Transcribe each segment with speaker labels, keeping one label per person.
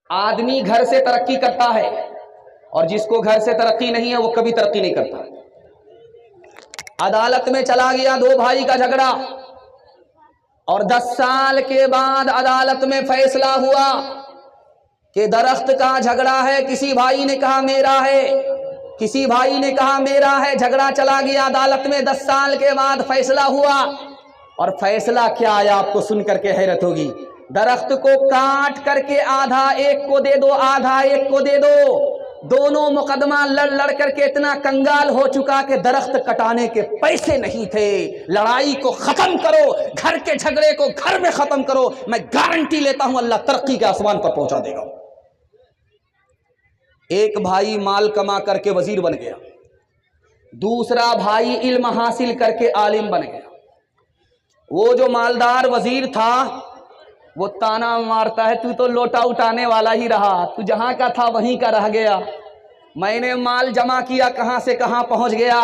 Speaker 1: آدمی گھر سے ترقی کرتا ہے اور جس کو گھر سے ترقی نہیں ہے وہ کبھی ترقی نہیں کرتا۔ عدالت میں چلا گیا دو بھائی کا جھگڑا، اور 10 سال کے بعد عدالت میں فیصلہ ہوا کہ درخت کا جھگڑا ہے، کسی بھائی نے کہا میرا ہے، کسی بھائی نے کہا میرا ہے، جھگڑا چلا گیا عدالت میں، 10 سال کے بعد فیصلہ ہوا۔ اور فیصلہ کیا آیا آپ کو سن کر کے حیرت ہوگی، درخت کو کاٹ کر کے آدھا ایک کو دے دو، آدھا ایک کو دے دو۔ دونوں مقدمہ لڑ لڑ کر کے اتنا کنگال ہو چکا کہ درخت کٹانے کے پیسے نہیں تھے۔ لڑائی کو ختم کرو، گھر کے جھگڑے کو گھر میں ختم کرو، میں گارنٹی لیتا ہوں اللہ ترقی کے آسمان پر پہنچا دے گا۔ ایک بھائی مال کما کر کے وزیر بن گیا، دوسرا بھائی علم حاصل کر کے عالم بن گیا۔ وہ جو مالدار وزیر تھا وہ تانا مارتا ہے، تو تو لوٹا اٹھانے والا ہی رہا، تو جہاں کا تھا وہیں کا رہ گیا، میں نے مال جمع کیا کہاں سے کہاں پہنچ گیا۔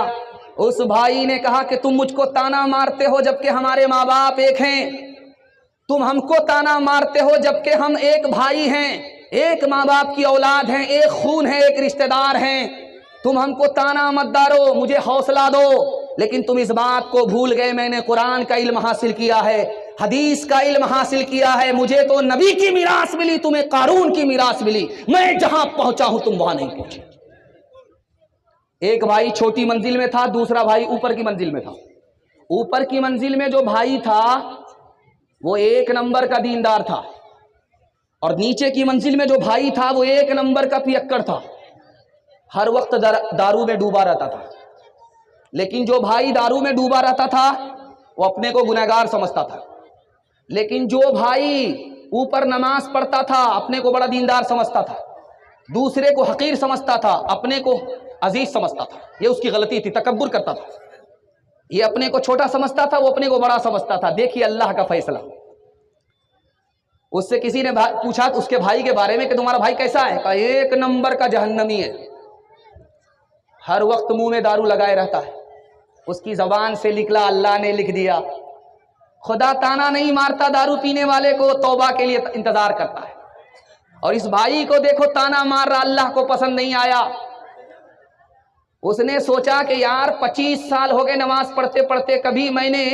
Speaker 1: اس بھائی نے کہا کہ تم مجھ کو تانا مارتے ہو جبکہ ہمارے ماں باپ ایک ہیں، تم ہم کو تانا مارتے ہو جبکہ ہم ایک بھائی ہیں، ایک ماں باپ کی اولاد ہیں، ایک خون ہے، ایک رشتہ دار ہیں، تم ہم کو تانا مت ڈالو، مجھے حوصلہ دو۔ لیکن تم اس بات کو بھول گئے میں نے قرآن کا علم حاصل کیا ہے، حدیث کا علم حاصل کیا ہے، مجھے تو نبی کی میراث ملی، تمہیں قارون کی میراث ملی، میں جہاں پہنچا ہوں تم وہاں نہیں پہنچے۔ ایک بھائی چھوٹی منزل میں تھا، دوسرا بھائی اوپر کی منزل میں تھا۔ اوپر کی منزل میں جو بھائی تھا وہ 1 نمبر کا دیندار تھا، اور نیچے کی منزل میں جو بھائی تھا وہ 1 نمبر کا پیکڑ تھا، ہر وقت دارو میں ڈوبا رہتا تھا۔ لیکن جو بھائی دارو میں ڈوبا رہتا تھا وہ اپنے کو گنہگار سمجھتا تھا، لیکن جو بھائی اوپر نماز پڑھتا تھا اپنے کو بڑا دیندار سمجھتا تھا، دوسرے کو حقیر سمجھتا تھا، اپنے کو عزیز سمجھتا تھا۔ یہ اس کی غلطی تھی، تکبر کرتا تھا، یہ اپنے کو چھوٹا سمجھتا تھا، وہ اپنے کو بڑا سمجھتا تھا۔ دیکھیے اللہ کا فیصلہ۔ اس سے کسی نے پوچھا اس کے بھائی کے بارے میں کہ تمہارا بھائی کیسا ہے؟ کہا 1 نمبر کا جہنمی ہے، ہر وقت منہ میں دارو لگائے رہتا ہے، اس کی زبان سے نکلا اللہ نے لکھ دیا۔ خدا تانا نہیں مارتا دارو پینے والے کو، توبہ کے لیے انتظار کرتا ہے۔ اور اس بھائی کو دیکھو تانا مار رہا، اللہ کو پسند نہیں آیا۔ اس نے سوچا کہ یار 25 سال ہو گئے نماز پڑھتے پڑھتے، کبھی میں نے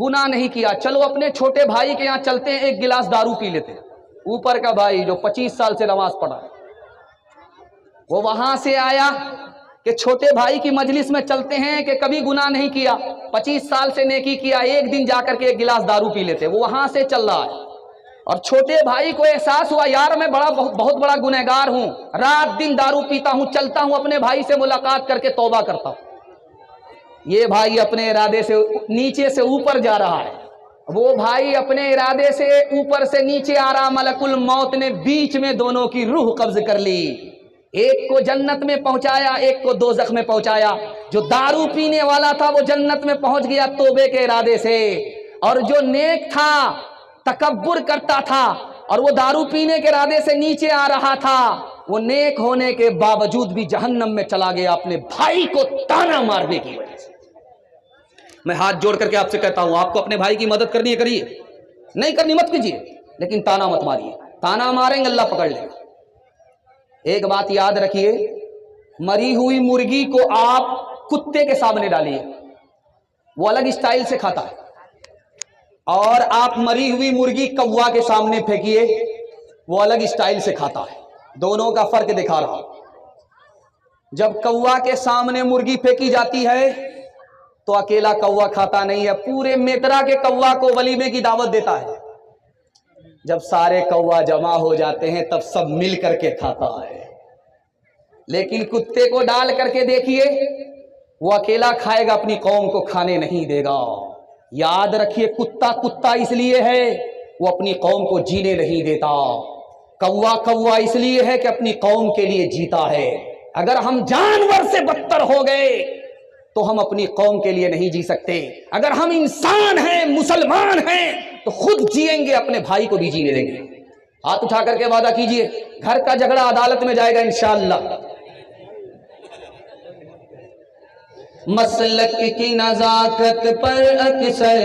Speaker 1: گناہ نہیں کیا، چلو اپنے چھوٹے بھائی کے یہاں چلتے ہیں، 1 گلاس دارو پی لیتے ہیں۔ اوپر کا بھائی جو 25 سال سے نماز پڑھا وہ وہاں سے آیا کہ چھوٹے بھائی کی مجلس میں چلتے ہیں کہ کبھی گناہ نہیں کیا، 25 سال سے نیکی کیا، ایک دن جا کر کے 1 گلاس دارو پی لیتے۔ وہ وہاں سے چل رہا ہے، اور چھوٹے بھائی کو احساس ہوا یار میں بہت بڑا گنہگار ہوں، رات دن دارو پیتا ہوں، چلتا ہوں اپنے بھائی سے ملاقات کر کے توبہ کرتا ہوں۔ یہ بھائی اپنے ارادے سے نیچے سے اوپر جا رہا ہے، وہ بھائی اپنے ارادے سے اوپر سے نیچے آ رہا، ملک الموت نے بیچ میں دونوں کی روح قبض کر لی، ایک کو جنت میں پہنچایا، ایک کو دوزخ میں پہنچایا۔ جو دارو پینے والا تھا وہ جنت میں پہنچ گیا توبے کے ارادے سے، اور جو نیک تھا تکبر کرتا تھا اور وہ دارو پینے کے ارادے سے نیچے آ رہا تھا، وہ نیک ہونے کے باوجود بھی جہنم میں چلا گیا اپنے بھائی کو تانا مارنے کی وجہ سے۔ میں ہاتھ جوڑ کر کے آپ سے کہتا ہوں، آپ کو اپنے بھائی کی مدد کرنی ہے کریے، نہیں کرنی مت کیجیے، لیکن تانا مت ماریے، تانا ماریں گے اللہ پکڑ لے گا۔ ایک بات یاد رکھیے، مری ہوئی مرغی کو آپ کتے کے سامنے ڈالیے، وہ الگ اسٹائل سے کھاتا ہے، اور آپ مری ہوئی مرغی کوا کے سامنے پھینکیے، وہ الگ اسٹائل سے کھاتا ہے۔ دونوں کا فرق دکھا رہا ہوں۔ جب کوا کے سامنے مرغی پھینکی جاتی ہے تو اکیلا کوا کھاتا نہیں ہے، پورے میترا کے کوا کو ولیمے کی دعوت دیتا ہے۔ جب سارے کوا جمع ہو جاتے ہیں تب سب مل کر کے کھاتا ہے۔ لیکن کتے کو ڈال کر کے دیکھیے، وہ اکیلا کھائے گا، اپنی قوم کو کھانے نہیں دے گا۔ یاد رکھیے، کتا کتا اس لیے ہے وہ اپنی قوم کو جینے نہیں دیتا، کوا کوا اس لیے ہے کہ اپنی قوم کے لیے جیتا ہے۔ اگر ہم جانور سے بدتر ہو گئے تو ہم اپنی قوم کے لیے نہیں جی سکتے۔ اگر ہم انسان ہیں، مسلمان ہیں، تو خود جیئیں گے، اپنے بھائی کو بھی جینے دیں گے۔ ہاتھ اٹھا کر کے وعدہ کیجئے، گھر کا جھگڑا عدالت میں جائے گا انشاءاللہ۔ مسلک کی نزاکت پر اکثر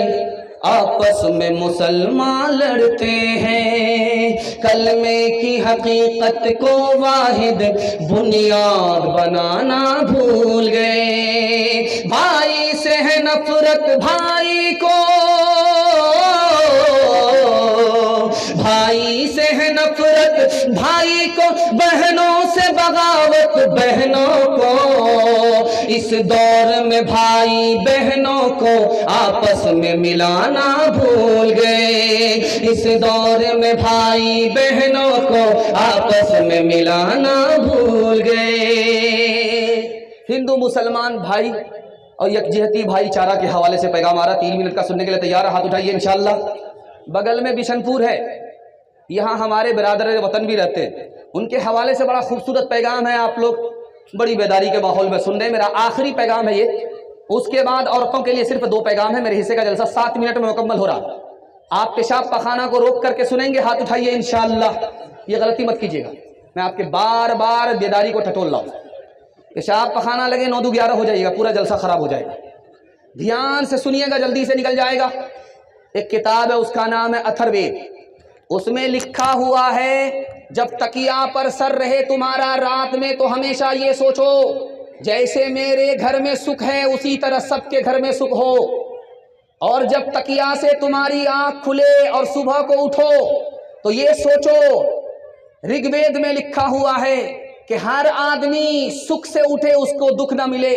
Speaker 1: آپس میں مسلمان لڑتے ہیں، کلمے کی حقیقت کو واحد بنیاد بنانا بھول گئے۔ بھائی سے ہے نفرت بھائی کو، بھائی سے ہے نفرت بھائی کو، بہنوں سے بغاوت بہنوں کو۔ اس دور میں بھائی بہنوں کو آپس میں ملانا بھول گئے، اس دور میں بھائی بہنوں کو آپس میں ملانا بھول گئے۔ ہندو مسلمان بھائی اور یکجہتی بھائی چارہ کے حوالے سے پیغام آ رہا، 3 منٹ کا سننے کے لیے تیار ہے؟ ہاتھ اٹھائیے انشاءاللہ۔ بغل میں بشن پور ہے، یہاں ہمارے برادر وطن بھی رہتے ہیں، ان کے حوالے سے بڑا خوبصورت پیغام ہے، آپ لوگ بڑی بیداری کے ماحول میں سن رہے ہیں۔ میرا آخری پیغام ہے یہ، اس کے بعد عورتوں کے لیے صرف 2 پیغام ہے۔ میرے حصے کا جلسہ 7 منٹ میں مکمل ہو رہا، آپ پیشاب پخانہ کو روک کر کے سنیں گے، ہاتھ اٹھائیے انشاءاللہ۔ یہ غلطی مت کیجیے گا، میں آپ کے بار بار بیداری کو ٹٹول رہا ہوں۔ پیشاب پخانہ لگے 9 دو 11 ہو جائے گا، پورا جلسہ خراب ہو جائے گا۔ دھیان سے سنیے گا، جلدی سے نکل جائے گا۔ ایک کتاب ہے، اس کا نام ہے اتھر وید، اس میں لکھا ہوا ہے جب تکیہ پر سر رہے تمہارا رات میں تو ہمیشہ یہ سوچو جیسے میرے گھر میں سکھ ہے اسی طرح سب کے گھر میں سکھ ہو، اور جب تکیہ سے تمہاری آنکھ کھلے اور صبح کو اٹھو تو یہ سوچو، رگ وید میں لکھا ہوا ہے کہ ہر آدمی سکھ سے اٹھے اس کو دکھ نہ ملے،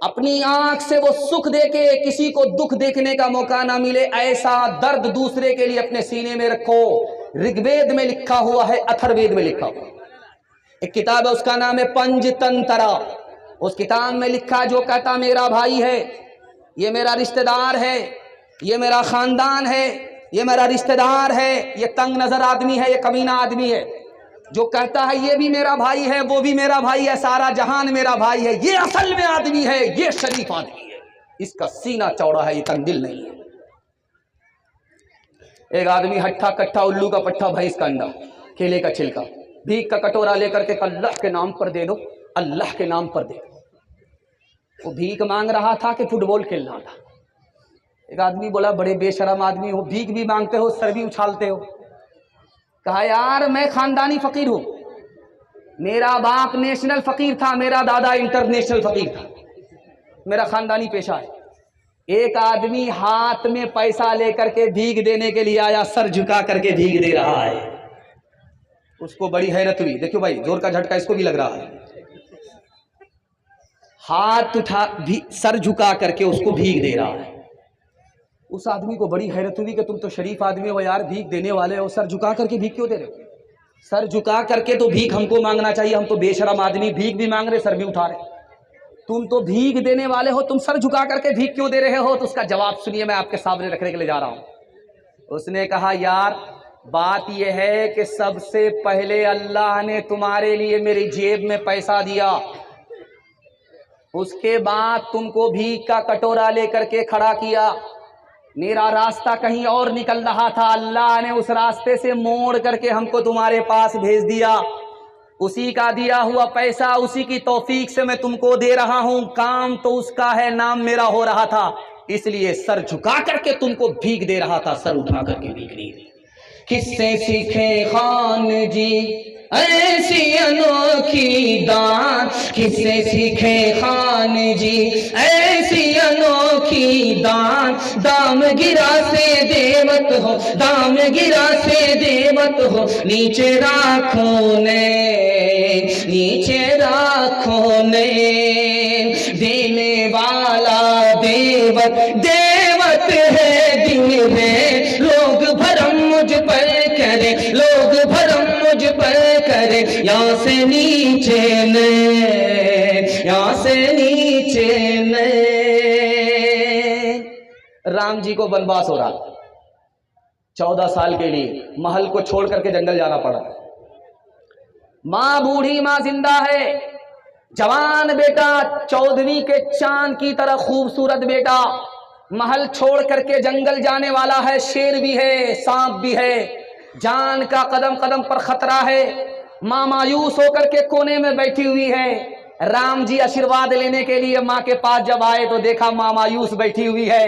Speaker 1: اپنی آنکھ سے وہ سکھ دیکھے کسی کو دکھ دیکھنے کا موقع نہ ملے، ایسا درد دوسرے کے لیے اپنے سینے میں رکھو۔ رگ وید میں لکھا ہوا ہے، اتھر وید میں لکھا ہوا۔ ایک کتاب ہے، اس کا نام ہے پنج تنترا، اس کتاب میں لکھا جو کہتا میرا بھائی ہے، یہ میرا رشتہ دار ہے، یہ میرا خاندان ہے، یہ میرا رشتہ دار ہے، یہ تنگ نظر آدمی ہے، یہ کمینہ آدمی ہے، جو کہتا ہے یہ بھی میرا بھائی ہے، وہ بھی میرا بھائی ہے، سارا جہان میرا بھائی ہے، یہ اصل میں آدمی ہے، یہ شریف آدمی ہے، اس کا سینہ چوڑا ہے، یہ تنگ دل نہیں ہے۔ ایک آدمی ہٹھا کٹھا الو کا پٹھا بھینس کا انڈا کیلے کا چھلکا بھیک کا کٹورا لے کر کے اللہ کے نام پر دے دو، اللہ کے نام پر دے دو۔ وہ بھیک مانگ رہا تھا کہ فٹ بال کھیلنا تھا۔ ایک آدمی بولا بڑے بے شرم آدمی ہو، بھیک بھی مانگتے ہو، سر بھی اچھالتے ہو۔ کہا یار میں خاندانی فقیر ہوں، میرا باپ نیشنل فقیر تھا، میرا دادا انٹرنیشنل فقیر تھا، میرا خاندانی پیشہ ہے۔ ایک آدمی ہاتھ میں پیسہ لے کر کے بھیک دینے کے لیے آیا، سر جھکا کر کے بھیک دے رہا ہے۔ اس کو بڑی حیرت ہوئی، دیکھو بھائی زور کا جھٹکا اس کو بھی لگ رہا ہے، ہاتھ اٹھا سر جھکا کر کے اس کو بھیک دے رہا ہے۔ اس آدمی کو بڑی حیرت ہوئی کہ تم تو شریف آدمی ہو یار، بھیک دینے والے ہو، سر جھکا کر کے بھیک کیوں دے رہے ہو؟ سر جھکا کر کے تو بھیک ہم کو مانگنا چاہیے، ہم تو بے شرم آدمی بھیک بھی مانگ رہے، سر بھی اٹھا رہے، تم تو بھیک دینے والے ہو، تم سر جھکا کر کے بھیک کیوں دے رہے ہو؟ تو اس کا جواب سنیے، میں آپ کے سامنے رکھنے کے لیے جا رہا ہوں۔ اس نے کہا یار بات یہ ہے کہ سب سے پہلے اللہ نے تمہارے لیے میری جیب میں پیسہ دیا، اس کے بعد تم کو بھیک کا کٹورا لے کر کے کھڑا کیا، میرا راستہ کہیں اور نکل رہا تھا، اللہ نے اس راستے سے موڑ کر کے ہم کو تمہارے پاس بھیج دیا، اسی کا دیا ہوا پیسہ، اسی کی توفیق سے میں تم کو دے رہا ہوں، کام تو اس کا ہے، نام میرا ہو رہا تھا، اس لیے سر جھکا کر کے تم کو بھیک دے رہا تھا، سر اٹھا کر کے بھیک نہیں۔ کس سے سیکھے خان جی ایسی انوکھی دان، کس سے سیکھے خان جی ایسی انوکھی دان، دام گرا سے دیوت ہو، دام گرا سے دیوت ہو، نیچے راکھوں نے، نیچے راکھوں نے، دینے والا دیوت، دیوت ہے دن میں، لوگ بھرم مجھ پر کرے، لوگ بھرم مجھ پر کرے، یہاں سے نیچے نے، یہاں سے نیچے نے۔ رام جی کو بنواس ہو رہا، 14 سال کے لیے محل کو چھوڑ کر کے جنگل جانا پڑا، ماں بوڑھی ماں زندہ ہے، جوان بیٹا 14ویں کے چاند کی طرح خوبصورت بیٹا محل چھوڑ کر کے جنگل جانے والا ہے، شیر بھی ہے، سانپ بھی ہے، جان کا قدم قدم پر خطرہ ہے، ماں مایوس ہو کر کے کونے میں بیٹھی ہوئی ہے۔ رام جی آشیرواد لینے کے لیے ماں کے پاس جب آئے تو دیکھا ماں مایوس بیٹھی ہوئی ہے،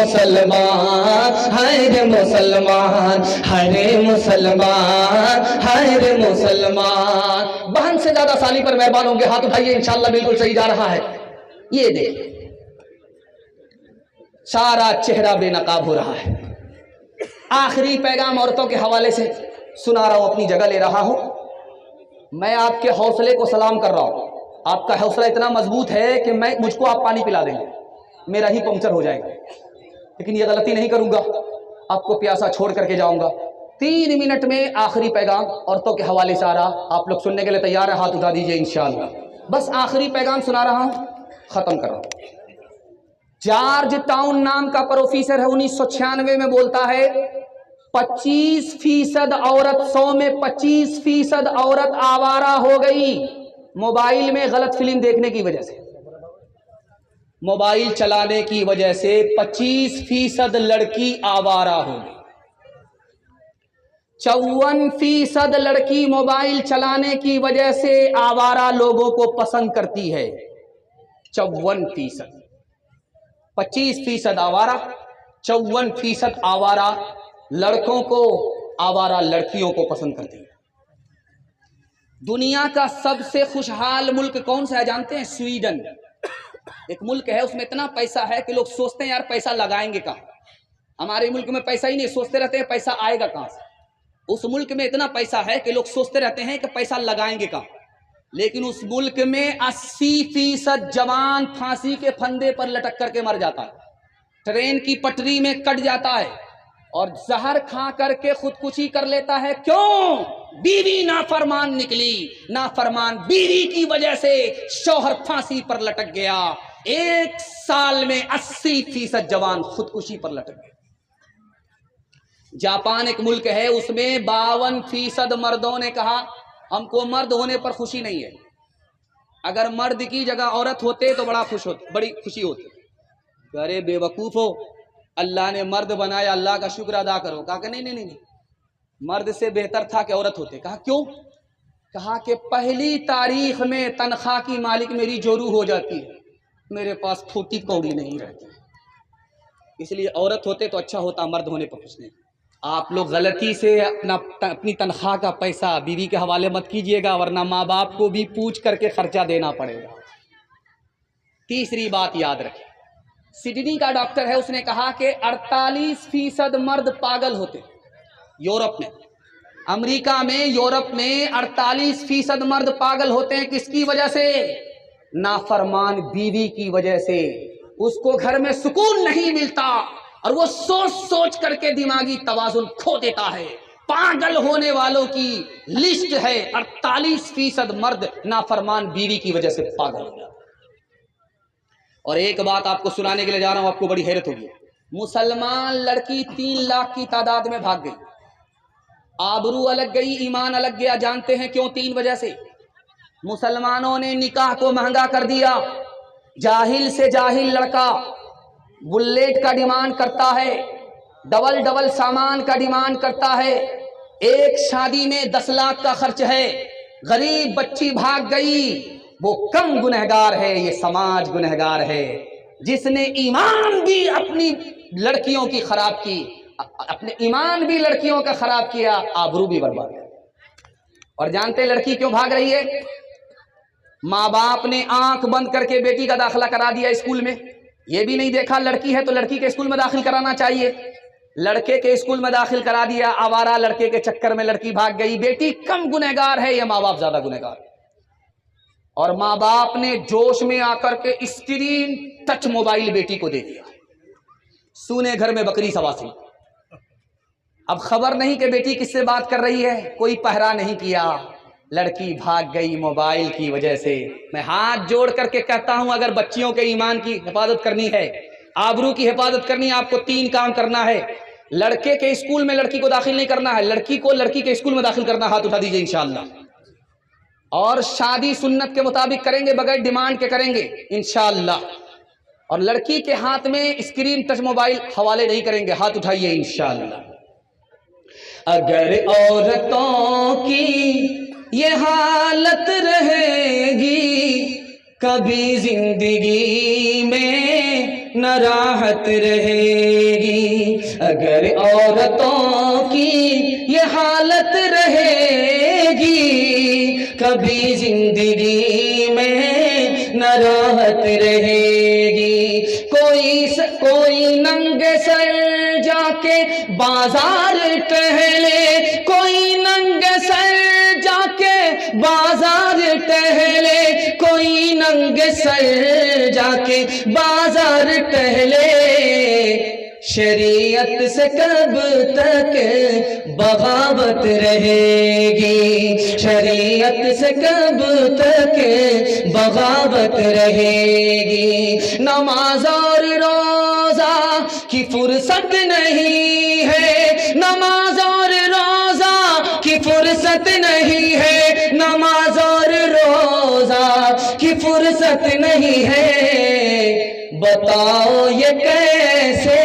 Speaker 1: مسلمان ہائے رے مسلمان ہائے رے مسلمان ہائے رے مسلمان. بہن سے زیادہ سالی پر مہربان ہوں گے, ہاتھ اٹھائیے. انشاءاللہ بالکل صحیح جا رہا ہے. یہ دیکھ سارا چہرہ بے نقاب ہو رہا ہے. آخری پیغام عورتوں کے حوالے سے سنا رہا ہوں, اپنی جگہ لے رہا ہوں. میں آپ کے حوصلے کو سلام کر رہا ہوں. آپ کا حوصلہ اتنا مضبوط ہے کہ مجھ کو آپ پانی پلا دیں گے, میرا ہی پنکچر ہو جائے گا. لیکن یہ غلطی نہیں کروں گا, آپ کو پیاسا چھوڑ کر کے جاؤں گا. 3 منٹ میں آخری پیغام عورتوں کے حوالے سے آ رہا. آپ لوگ سننے کے لیے تیار ہیں؟ ہاتھ اٹھا دیجئے. انشاءاللہ بس آخری پیغام سنا رہا ہوں, ختم کر رہا ہوں. جارج ٹاؤن نام کا پروفیسر ہے, 1996 میں بولتا ہے 25% عورت 100 میں 25% عورت آوارہ ہو گئی موبائل میں غلط فلم دیکھنے کی وجہ سے. موبائل چلانے کی وجہ سے 25% لڑکی آوارہ ہو گئی. 54% لڑکی موبائل چلانے کی وجہ سے آوارہ لوگوں کو پسند کرتی ہے. 54%. 25% آوارہ, 54% آوارہ لڑکوں کو, آوارہ لڑکیوں کو پسند کرتی ہے. دنیا کا سب سے خوشحال ملک کون سا ہے جانتے ہیں؟ سویڈن. ایک ملک ہے, اس میں اتنا پیسہ ہے کہ لوگ سوچتے ہیں یار پیسہ لگائیں گے کہاں. ہمارے ملک میں پیسہ ہی نہیں, سوچتے رہتے ہیں پیسہ آئے گا کہاں سے. اس ملک میں اتنا پیسہ ہے کہ لوگ سوچتے رہتے ہیں کہ پیسہ لگائیں گے کہاں. لیکن اس ملک میں 80% جوان پھانسی کے پھندے پر لٹک کر کے مر جاتا ہے, ٹرین کی پٹری میں کٹ جاتا ہے, اور زہر کھا کر کے خودکشی کر لیتا ہے. کیوں؟ بیوی نافرمان نکلی, نافرمان بیوی کی وجہ سے شوہر پھانسی پر لٹک گیا. 1 سال میں 80% جوان خودکشی پر لٹک گئے. جاپان ایک ملک ہے, اس میں 52% مردوں نے کہا ہم کو مرد ہونے پر خوشی نہیں ہے. اگر مرد کی جگہ عورت ہوتے تو بڑی خوشی ہوتی. ارے بے وقوف ہو, اللہ نے مرد بنایا, اللہ کا شکر ادا کرو. کہا کہ نہیں, مرد سے بہتر تھا کہ عورت ہوتے. کہا کیوں؟ کہا کہ پہلی تاریخ میں تنخواہ کی مالک میری جورو ہو جاتی ہے, میرے پاس پھوٹی کوڑی نہیں رہتی, اس لیے عورت ہوتے تو اچھا ہوتا, مرد ہونے پر خوش نہیں. آپ لوگ غلطی سے اپنی تنخواہ کا پیسہ بیوی کے حوالے مت کیجیے گا, ورنہ ماں باپ کو بھی پوچھ کر کے خرچہ دینا پڑے گا. تیسری بات یاد رکھیں, سڈنی کا ڈاکٹر ہے, اس نے کہا کہ 48% مرد پاگل ہوتے. یورپ میں, امریکہ میں, یورپ میں 48% مرد پاگل ہوتے ہیں. کس کی وجہ سے؟ نافرمان بیوی کی وجہ سے. اس کو گھر میں سکون نہیں ملتا, اور وہ سوچ سوچ کر کے دماغی توازن کھو دیتا ہے. پاگل ہونے والوں کی لسٹ ہے 48% مرد نافرمان بیوی کی وجہ سے پاگل ہو جاتا. اور ایک بات آپ کو سنانے کے لیے جا رہا ہوں, آپ کو بڑی حیرت ہوگی. مسلمان لڑکی 3 لاکھ کی تعداد میں بھاگ گئی. آبرو الگ گئی, ایمان الگ گیا. جانتے ہیں کیوں؟ 3 وجہ سے. مسلمانوں نے نکاح کو مہنگا کر دیا. جاہل سے جاہل لڑکا بلیٹ کا ڈیمانڈ کرتا ہے, ڈبل سامان کا ڈیمانڈ کرتا ہے. ایک شادی میں 10 لاکھ کا خرچ ہے. غریب بچی بھاگ گئی, وہ کم گنہگار ہے, یہ سماج گنہگار ہے. جس نے ایمان بھی اپنی لڑکیوں کی خراب کی, اپنے ایمان بھی لڑکیوں کا خراب کیا, آبرو بھی برباد ہے. اور جانتے لڑکی کیوں بھاگ رہی ہے؟ ماں باپ نے آنکھ بند کر کے بیٹی کا داخلہ کرا دیا اسکول میں. یہ بھی نہیں دیکھا لڑکی ہے تو لڑکی کے اسکول میں داخل کرانا چاہیے. لڑکے کے اسکول میں داخل کرا دیا, آوارہ لڑکے کے چکر میں لڑکی بھاگ گئی. بیٹی کم گنہگار ہے یا ماں باپ زیادہ گنہگار؟ اور ماں باپ نے جوش میں آ کر کے اسکرین ٹچ موبائل بیٹی کو دے دیا. سونے گھر میں بکری سواسی. اب خبر نہیں کہ بیٹی کس سے بات کر رہی ہے, کوئی پہرا نہیں کیا, لڑکی بھاگ گئی موبائل کی وجہ سے. میں ہاتھ جوڑ کر کے کہتا ہوں, اگر بچیوں کے ایمان کی حفاظت کرنی ہے, آبرو کی حفاظت کرنی ہے, آپ کو 3 کام کرنا ہے. لڑکے کے اسکول میں لڑکی کو داخل نہیں کرنا ہے, لڑکی کو لڑکی کے اسکول میں داخل کرنا. ہاتھ اٹھا دیجئے انشاءاللہ. اور شادی سنت کے مطابق کریں گے, بغیر ڈیمانڈ کے کریں گے انشاءاللہ. اور لڑکی کے ہاتھ میں اسکرین ٹچ موبائل حوالے نہیں کریں گے. ہاتھ اٹھائیے انشاءاللہ. اگر عورتوں کی یہ حالت رہے گی, کبھی زندگی میں نہ راحت رہے اگر عورتوں کی یہ حالت رہے گی کبھی زندگی میں نہ راحت رہے گی. کوئی ننگے سر جا کے بازار ٹہلے, کوئی ننگے سر جا کے بازار ٹہلے, کوئی ننگے سر جا کے بازار ٹہلے, شریعت سے کب تک بغاوت رہے گی, شریعت سے کب تک بغاوت رہے گی. نماز اور روزہ کی فرصت نہیں ہے, نماز اور روزہ کی فرصت نہیں ہے, نماز اور روزہ کی فرصت نہیں ہے. بتاؤ یہ کیسے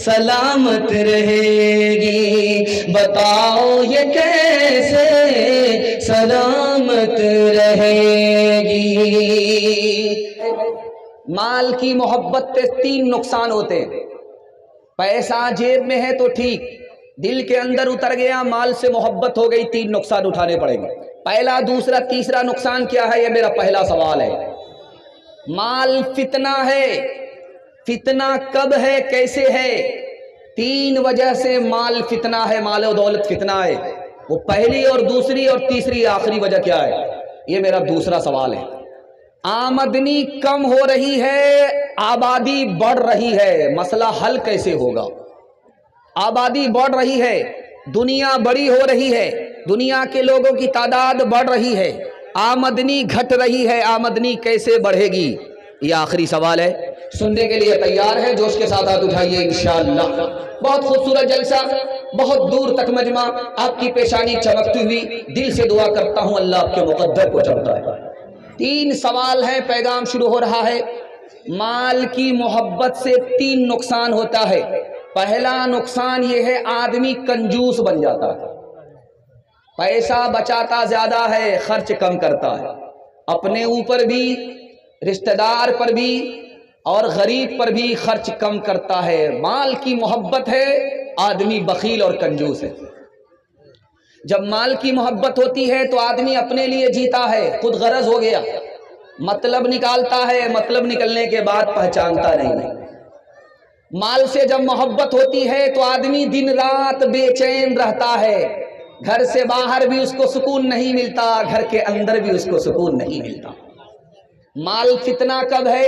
Speaker 1: سلامت رہے گی, بتاؤ یہ کیسے سلامت رہے گی. مال کی محبت سے 3 نقصان ہوتے ہیں. پیسہ جیب میں ہے تو ٹھیک, دل کے اندر اتر گیا, مال سے محبت ہو گئی, 3 نقصان اٹھانے پڑیں گے. پہلا, دوسرا, تیسرا نقصان کیا ہے, یہ میرا پہلا سوال ہے. مال فتنہ ہے. فتنہ کب ہے, کیسے ہے؟ 3 وجہ سے مال فتنہ ہے, مال و دولت فتنہ ہے. وہ پہلی اور دوسری اور تیسری آخری وجہ کیا ہے, یہ میرا دوسرا سوال ہے. آمدنی کم ہو رہی ہے, آبادی بڑھ رہی ہے, مسئلہ حل کیسے ہوگا؟ آبادی بڑھ رہی ہے, دنیا بڑی ہو رہی ہے, دنیا کے لوگوں کی تعداد بڑھ رہی ہے, آمدنی گھٹ رہی ہے, آمدنی کیسے بڑھے گی؟ یہ آخری سوال ہے. سننے کے لیے تیار ہے؟ جوش کے ساتھ ہاتھ اٹھائیے انشاءاللہ. بہت خوبصورت جلسہ, بہت دور تک مجمع, آپ کی پیشانی چمکتی ہوئی, دل سے دعا کرتا ہوں اللہ آپ کے مقدر کو چمکتا ہے. 3 سوال ہیں, پیغام شروع ہو رہا ہے. مال کی محبت سے 3 نقصان ہوتا ہے. پہلا نقصان یہ ہے, آدمی کنجوس بن جاتا ہے, پیسہ بچاتا زیادہ ہے, خرچ کم کرتا ہے, اپنے اوپر بھی, رشتہ دار پر بھی اور غریب پر بھی خرچ کم کرتا ہے. مال کی محبت ہے, آدمی بخیل اور کنجوس ہے. جب مال کی محبت ہوتی ہے تو آدمی اپنے لیے جیتا ہے, خود غرض ہو گیا, مطلب نکالتا ہے, مطلب نکلنے کے بعد پہچانتا نہیں. مال سے جب محبت ہوتی ہے تو آدمی دن رات بے چین رہتا ہے, گھر سے باہر بھی اس کو سکون نہیں ملتا, گھر کے اندر بھی اس کو سکون نہیں ملتا. مال فتنہ کب ہے؟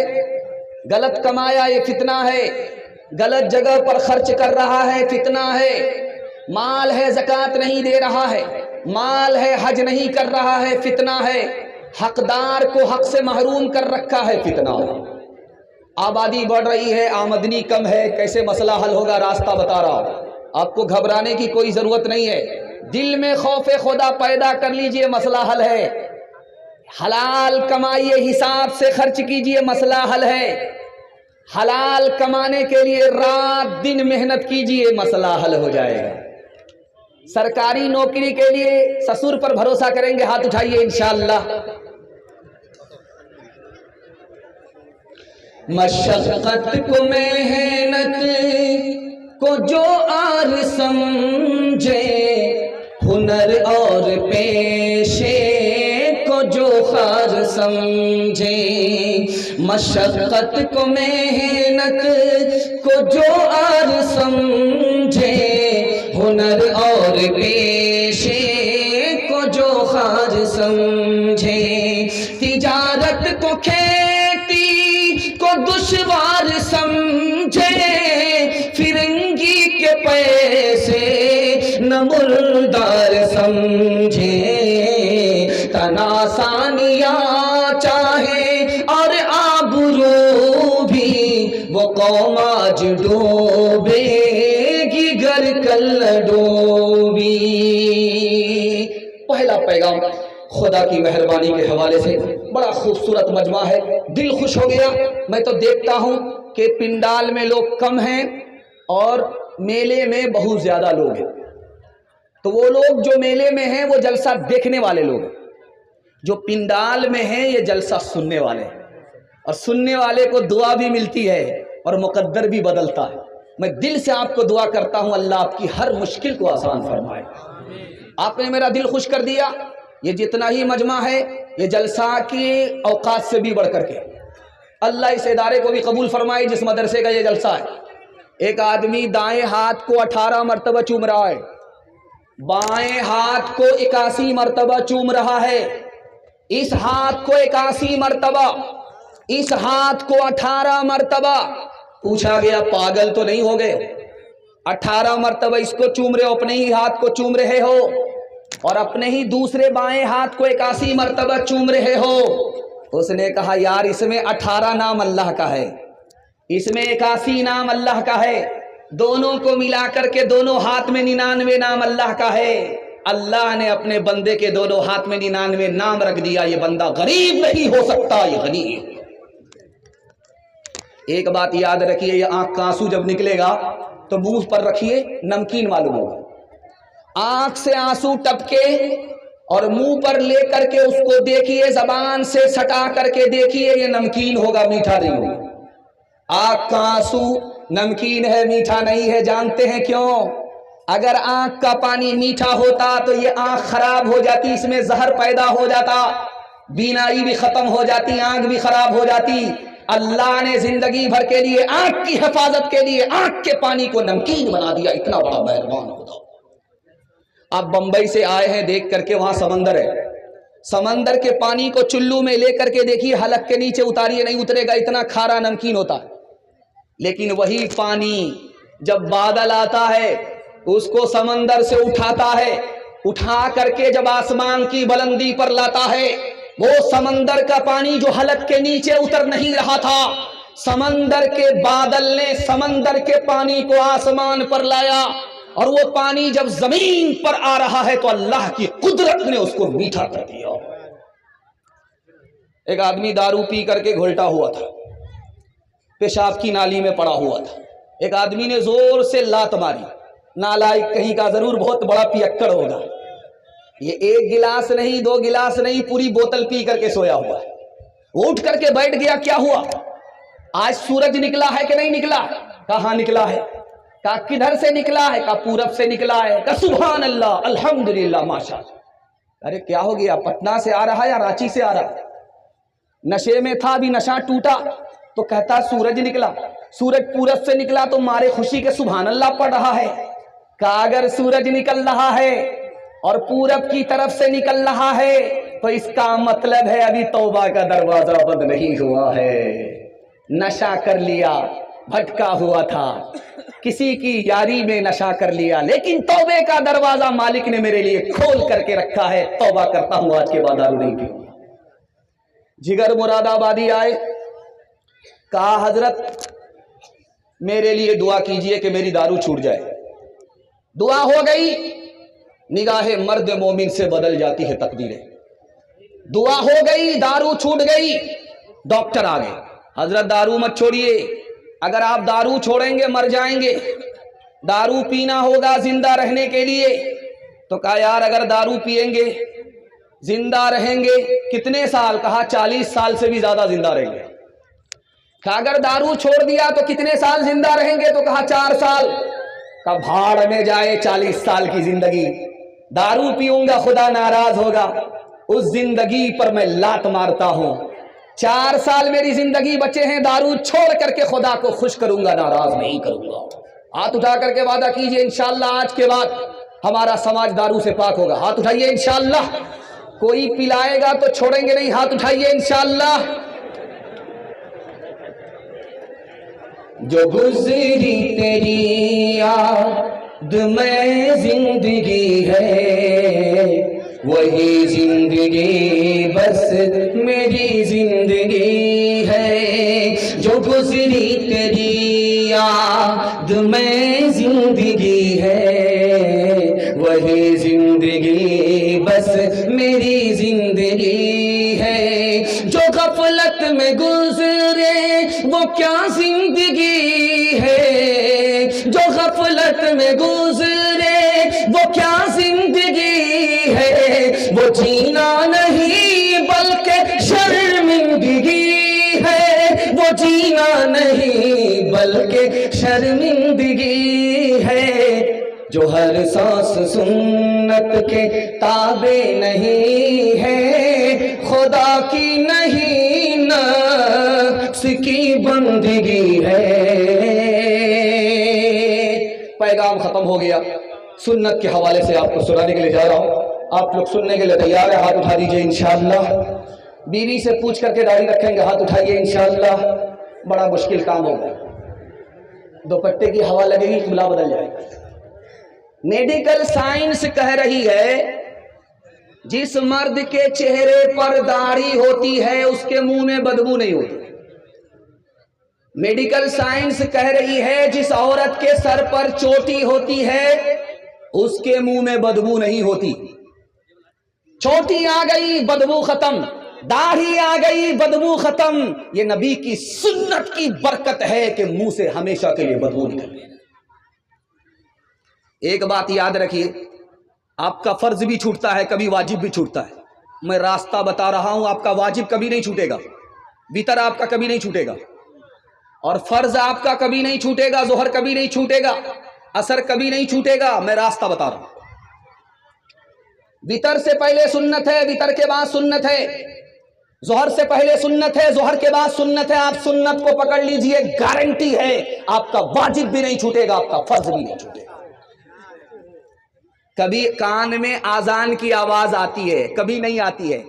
Speaker 1: غلط کمایا یہ فتنہ ہے, غلط جگہ پر خرچ کر رہا ہے فتنہ ہے, مال ہے زکوٰۃ نہیں دے رہا ہے, مال ہے حج نہیں کر رہا ہے فتنہ ہے, حقدار کو حق سے محروم کر رکھا ہے فتنہ ہے. آبادی بڑھ رہی ہے, آمدنی کم ہے, کیسے مسئلہ حل ہوگا راستہ بتا رہا ہوں. آپ کو گھبرانے کی کوئی ضرورت نہیں ہے, دل میں خوف خدا پیدا کر لیجئے, مسئلہ حل ہے. حلال کمائیے, حساب سے خرچ کیجئے, مسئلہ حل ہے. حلال کمانے کے لیے رات دن محنت کیجئے, مسئلہ حل ہو جائے گا. سرکاری نوکری کے لیے سسور پر بھروسہ کریں گے, ہاتھ اٹھائیے انشاءاللہ. مشقت کو محنت کو جو آر سمجھے, ہنر اور پیشے کو جو خار سمجھے. مشقت کو محنت کو جو آر سمجھے, ہنر اور پیشے کو جو خار سمجھے. تجارت کو کھیتی کو دشوار سمجھے, فرنگی کے پیسے نہ مردار سمجھے. تناسانیاں چاہے اور آبرو بھی, وہ قوم آج ڈوبے گی گر کل ڈوبی. پہلا پیغام خدا کی مہربانی کے حوالے سے, بڑا خوبصورت مجمع ہے, دل خوش ہو گیا. میں تو دیکھتا ہوں کہ پنڈال میں لوگ کم ہیں اور میلے میں بہت زیادہ لوگ ہیں. تو وہ لوگ جو میلے میں ہیں وہ جلسہ دیکھنے والے لوگ ہیں, جو پنڈال میں ہیں یہ جلسہ سننے والے ہیں, اور سننے والے کو دعا بھی ملتی ہے اور مقدر بھی بدلتا ہے. میں دل سے آپ کو دعا کرتا ہوں اللہ آپ کی ہر مشکل کو آسان فرمائے. آپ نے میرا دل خوش کر دیا. یہ جتنا ہی مجمع ہے یہ جلسہ کے اوقات سے بھی بڑھ کر کے اللہ اس ادارے کو بھی قبول فرمائے جس مدرسے کا یہ جلسہ ہے. ایک آدمی دائیں ہاتھ کو 18 مرتبہ چوم رہا ہے, بائیں ہاتھ کو 81 مرتبہ چوم رہا ہے, اس ہاتھ کو 81 مرتبہ, اس ہاتھ کو 18 مرتبہ. پوچھا گیا پاگل تو نہیں ہو گئے؟ 18 مرتبہ اس کو چوم رہے ہو, اپنے ہی ہاتھ کو چوم رہے ہو, اور اپنے ہی دوسرے بائیں ہاتھ کو 81 مرتبہ چوم رہے ہو. اس نے کہا یار اس میں 18 نام اللہ کا ہے, اس میں 81 نام اللہ کا ہے, دونوں کو ملا کر کے دونوں ہاتھ میں 99 نام اللہ کا ہے. اللہ نے اپنے بندے کے دونوں ہاتھ میں 99 نام رکھ دیا. یہ بندہ غریب نہیں ہو سکتا, یہ غنی ہے. ایک بات یاد رکھیے, یہ آنکھ کا آنسو جب نکلے گا تو منہ پر رکھیے, نمکین معلوم ہوگا. آنکھ سے آنسو ٹپکے اور منہ پر لے کر کے اس کو دیکھیے, زبان سے سٹا کر کے دیکھیے, یہ نمکین ہوگا, میٹھا نہیں ہوگا. آنکھ کا آنسو نمکین ہے, میٹھا نہیں ہے. جانتے ہیں کیوں؟ اگر آنکھ کا پانی میٹھا ہوتا تو یہ آنکھ خراب ہو جاتی, اس میں زہر پیدا ہو جاتا, بینائی بھی ختم ہو جاتی, آنکھ بھی خراب ہو جاتی. اللہ نے زندگی بھر کے لیے آنکھ کی حفاظت کے لیے آنکھ کے پانی کو نمکین بنا دیا. اتنا بڑا مہربان خدا. آپ بمبئی سے آئے ہیں, دیکھ کر کے وہاں سمندر ہے, سمندر کے پانی کو چلو میں لے کر کے دیکھیے, حلق کے نیچے اتاریے نہیں اترے گا, اتنا کھارا نمکین ہوتا ہے. لیکن وہی پانی جب بادل آتا ہے اس کو سمندر سے اٹھاتا ہے, اٹھا کر کے جب آسمان کی بلندی پر لاتا ہے, وہ سمندر کا پانی جو حلق کے نیچے اتر نہیں رہا تھا, سمندر کے بادل نے سمندر کے پانی کو آسمان پر لایا, اور وہ پانی جب زمین پر آ رہا ہے تو اللہ کی قدرت نے اس کو میٹھا کر دیا. ایک آدمی دارو پی کر کے گھلٹا ہوا تھا, پیشاب کی نالی میں پڑا ہوا تھا. ایک آدمی نے زور سے لات ماری, نالائق کہیں کا, ضرور بہت بڑا پیکڑ ہوگا. یہ ایک گلاس نہیں, 2 گلاس نہیں, پوری بوتل پی کر کے سویا ہوا ہے. وہ اٹھ کر کے بیٹھ گیا, کیا ہوا؟ آج سورج نکلا ہے کہ نہیں نکلا؟ کہاں نکلا ہے؟ کہا کدھر سے نکلا ہے؟ کہا پورب سے نکلا ہے. کہا سبحان اللہ, الحمدللہ, ماشاءاللہ. ارے کیا ہو گیا؟ پٹنہ سے آ رہا ہے یا رانچی سے آ رہا ہے؟ نشے میں تھا, ابھی نشہ ٹوٹا تو کہتا سورج نکلا. سورج پورب سے نکلا تو مارے خوشی کے سبحان اللہ پڑھ رہا ہے. کہا اگر سورج نکل رہا ہے اور پورب کی طرف سے نکل رہا ہے تو اس کا مطلب ہے ابھی توبہ کا دروازہ بند نہیں ہوا ہے. نشہ کر لیا, بھٹکا ہوا تھا, کسی کی یاری میں نشہ کر لیا, لیکن توبے کا دروازہ مالک نے میرے لیے کھول کر کے رکھا ہے. توبہ کرتا ہوں, آج کے بعد دارو نہیں پیوں گا. جگر مراد آبادی آئے, کہا حضرت میرے لیے دعا کیجئے کہ میری دارو چھوٹ جائے. دعا ہو گئی, نگاہ مرد مومن سے بدل جاتی ہے تقدیریں. دعا ہو گئی, دارو چھوٹ گئی. ڈاکٹر آ گئے, حضرت دارو مت چھوڑیے, اگر آپ دارو چھوڑیں گے مر جائیں گے, دارو پینا ہوگا زندہ رہنے کے لیے. تو کہا یار اگر دارو پیئیں گے زندہ رہیں گے کتنے سال؟ کہا 40 سال سے بھی زیادہ زندہ رہیں گے. کہا اگر دارو چھوڑ دیا تو کتنے سال زندہ رہیں گے؟ تو کہا 4 سال. کہا بھاڑ میں جائے 40 سال کی زندگی, دارو پیوں گا خدا ناراض ہوگا, اس زندگی پر میں لات مارتا ہوں. 4 سال میری زندگی بچے ہیں, دارو چھوڑ کر کے خدا کو خوش کروں گا, ناراض نہیں کروں گا. ہاتھ اٹھا کر کے وعدہ کیجئے انشاءاللہ آج کے بعد ہمارا سماج دارو سے پاک ہوگا. ہاتھ اٹھائیے انشاءاللہ. کوئی پلائے گا تو چھوڑیں گے نہیں, ہاتھ اٹھائیے انشاءاللہ. جو گزری تیری یاد میں زندگی ہے, وہی زندگی بس میری زندگی ہے. جو گزری تیری یاد میں زندگی ہے, وہی زندگی بس میری زندگی ہے. جو غفلت میں گزرے وہ کیا زندگی ہے, جو غفلت میں گزرے وہ کیا زندگی ہے. وہ جینا نہیں بلکہ شرمندگی ہے, وہ جینا نہیں بلکہ شرمندگی بندگی ہے، جو ہر سانس سنت کے تابع نہیں ہے، خدا کی نہیں نفس کی بندگی ہے۔ پیغام ختم ہو گیا، سنت کے حوالے سے آپ کو سنانے کے لیے جا رہا ہوں، آپ لوگ سننے کے لیے تیار ہیں؟ ہاتھ اٹھا دیجئے انشاءاللہ۔ بیوی سے پوچھ کر کے داڑھی رکھیں گے، ہاتھ اٹھائیے انشاءاللہ۔ بڑا مشکل کام ہوگا، دوپٹے کی ہوا لگے گی، قبلہ بدل جائے گا۔ میڈیکل سائنس کہہ رہی ہے جس مرد کے چہرے پر داڑھی ہوتی ہے اس کے منہ میں بدبو نہیں ہوتی۔ میڈیکل سائنس کہہ رہی ہے جس عورت کے سر پر چوٹی ہوتی ہے اس کے منہ میں بدبو نہیں ہوتی۔ چوٹی آ گئی بدبو ختم، داڑھی آ گئی بدبو ختم۔ یہ نبی کی سنت کی برکت ہے کہ منہ سے ہمیشہ کے لیے بدبو نکلے۔ ایک بات یاد رکھیے، آپ کا فرض بھی چھوٹتا ہے، کبھی واجب بھی چھوٹتا ہے۔ میں راستہ بتا رہا ہوں، آپ کا واجب کبھی نہیں چھوٹے گا، وتر آپ کا کبھی نہیں چھوٹے گا، اور فرض آپ کا کبھی نہیں چھوٹے گا، ظہر کبھی نہیں چھوٹے گا، عصر کبھی نہیں چھوٹے گا۔ میں راستہ بتا رہا ہوں۔ وتر سے پہلے سنت ہے، وتر کے بعد سنت ہے، ظہر سے پہلے سنت ہے، ظہر کے بعد سنت ہے۔ آپ سنت کو پکڑ لیجئے، گارنٹی ہے آپ کا واجب بھی نہیں چھوٹے گا، آپ کا فرض بھی نہیں چھوٹے گا۔ کبھی کان میں آذان کی آواز آتی ہے، کبھی نہیں آتی ہے۔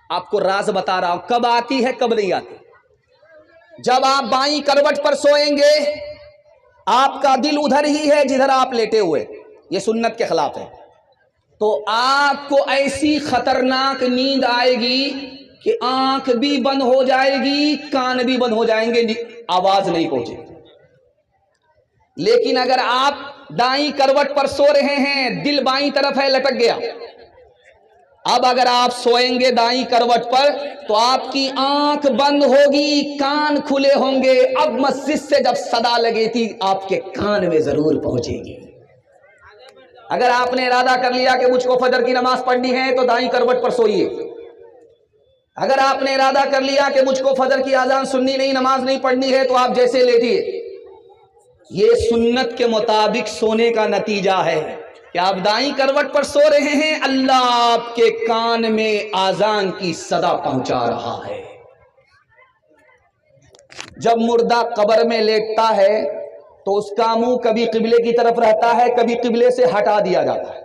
Speaker 1: آپ کو راز بتا رہا ہوں، کب آتی ہے کب نہیں آتی۔ جب آپ بائیں کروٹ پر سوئیں گے آپ کا دل ادھر ہی ہے جدھر آپ لیٹے ہوئے، یہ سنت کے خلاف ہے، تو آپ کو ایسی خطرناک نیند آئے گی کہ آنکھ بھی بند ہو جائے گی، کان بھی بند ہو جائیں گے، آواز نہیں پہنچے گی۔ لیکن اگر آپ دائیں کروٹ پر سو رہے ہیں، دل بائیں طرف ہے، لٹک گیا، اب اگر آپ سوئیں گے دائیں کروٹ پر تو آپ کی آنکھ بند ہوگی، کان کھلے ہوں گے۔ اب مسجد سے جب صدا لگے تھی آپ کے کان میں ضرور پہنچے گی۔ اگر آپ نے ارادہ کر لیا کہ مجھ کو فجر کی نماز پڑھنی ہے تو دائیں کروٹ پر سوئیے۔ اگر آپ نے ارادہ کر لیا کہ مجھ کو فجر کی اذان سننی نہیں، نماز نہیں پڑھنی ہے، تو آپ جیسے لیٹیے۔ یہ سنت کے مطابق سونے کا نتیجہ ہے کہ آپ دائیں کروٹ پر سو رہے ہیں، اللہ آپ کے کان میں اذان کی صدا پہنچا رہا ہے۔ جب مردہ قبر میں لیٹتا ہے تو اس کا منہ کبھی قبلے کی طرف رہتا ہے، کبھی قبلے سے ہٹا دیا جاتا ہے۔